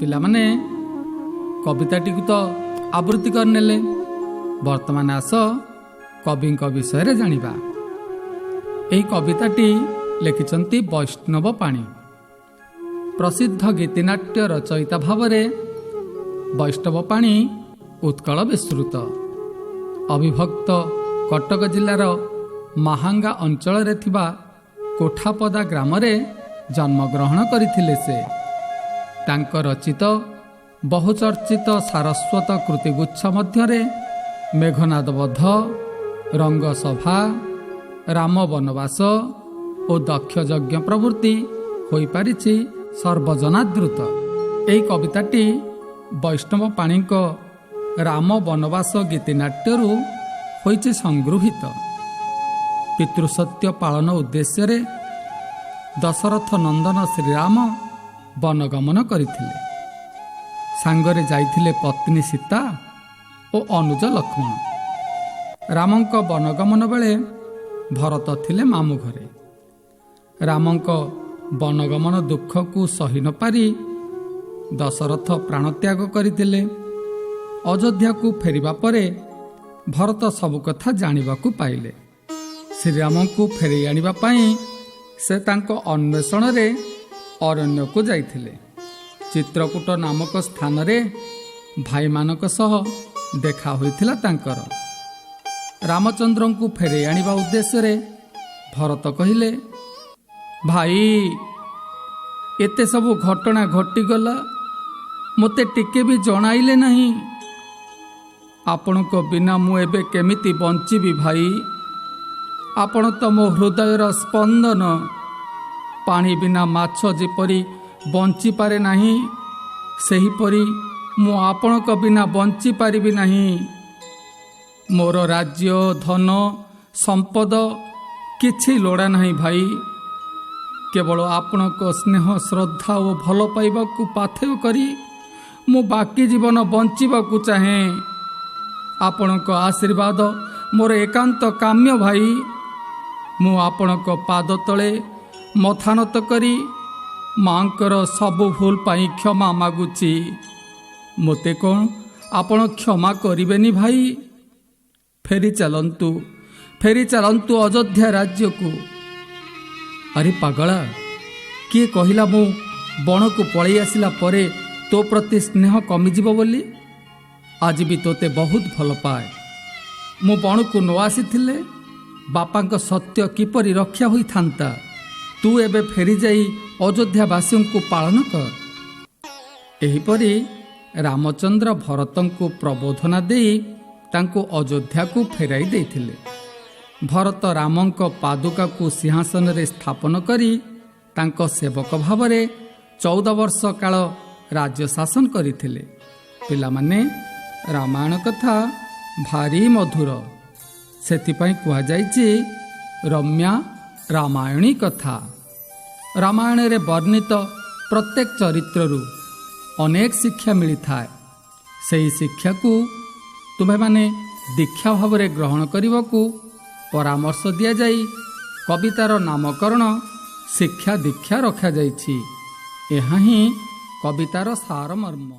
पिलामाने कविताटी तो आवृत्ति करनेले। वर्तमान आस कवि विषय जानिबा। एही कविताटी लिखिछन्ति वैष्णव पाणी। प्रसिद्ध गीतिनाट्य रचयिता भावरे वैष्णव पाणी उत्कल विस्तृत। अविभक्त कटक जिलार महांगा अंचल रे थिबा कोठापदा ग्राम रे जन्मग्रहण करथिले से। तांक रचित बहुचर्चित सारस्वत कृतिगुच्छ मध्यरे मेघनाद वध, रंगसभा, राम वनवास और दक्ष यज्ञ प्रवृत्ति होई पारिछि सर्वजनादृत। एही कविताटी वैष्णव पाणीक राम वनवास गीतिनाट्यरू होइछि संगृहीत। पितृसत्य पालन उद्देश्य दशरथ नंदन श्रीराम वनगमन करथिले। सांगरे जाइथिले पत्नी सीता और अनुज लक्ष्मण। रामंक वनगमन बेले भरत थिले मामू घरे। रामंक वनगमन दुख को सही न पारी दशरथ प्राणत्याग करथिले। अयोध्या को फेरिबा परे भरत सबु कथा जानिबा को पाइले। श्रीराम को फेरी आनिबा पई से तांको अन्वेषण रे अरण्य को जाइथिले। चित्रकूट नामक स्थान रे भाई मानक सह देखा होइथिला तांकर। रामचंद्र को फेरे आनिबा उद्देश्य रे भरत कहिले, भाई एते सब घटना घटीगला मते टिके भी जणाइले नहीं। आपण को बिना मु एबे केमिति बंचिबी भाई। आपण तो मो हृदयर स्पंदन। पानी बिना माछ जेपरी बंची पारे नहीं सेहीपरि मु आपण को बिना बंची पारिबी नहीं। मोर राज्य धन संपद किछि लोड़ा नहीं भाई। केवल आपण को स्नेह श्रद्धा और भल पाइबा को पाथेय करी मु बाकी जीवन बंचिबा को चाहे। आपण को आशीर्वाद मोर एकांत काम्य भाई। मु आपण को पाद तले मथानत करी मांकर सबु भूल पाई क्षमा मागुची। मोते कौन आपण क्षमा करिबेनी भाई। फेरी चलंतु अयोध्या राज्य को। अरे पागला किए कहिला मु बण को पळै आसिला परे तो प्रति स्नेह कमिजिब बोली। आज भी तोते बहुत भल पाए। मु बण को न आसीथिले बापांक सत्य किपरि रक्षा होई थांता। तू एबे फेरी जाई अयोध्यावासी को पालन कर। एहीपरि रामचंद्र भरतन को प्रबोधना देई तांको अयोध्या को फेराई देथिले। भरत रामंक पादुका को सिंहासन रे स्थापन करी तांको सेवक भावरे 14 वर्ष काल राज्य शासन करथिले। पिलामाने रामायण कथा भारी मधुर सेथिपई कुआ जायछि रम्या रामायणी कथा। रामायण रे वर्णित प्रत्येक चरित्ररू अनेक शिक्षा मिली थाए। सही शिक्षा को तुम्हें माने दीक्षा भाव रे ग्रहण करने को परामर्श दिया जाई कवितार नामकरण शिक्षा दीक्षा रखा जाइछि। एहा ही कवितार सार मर्म।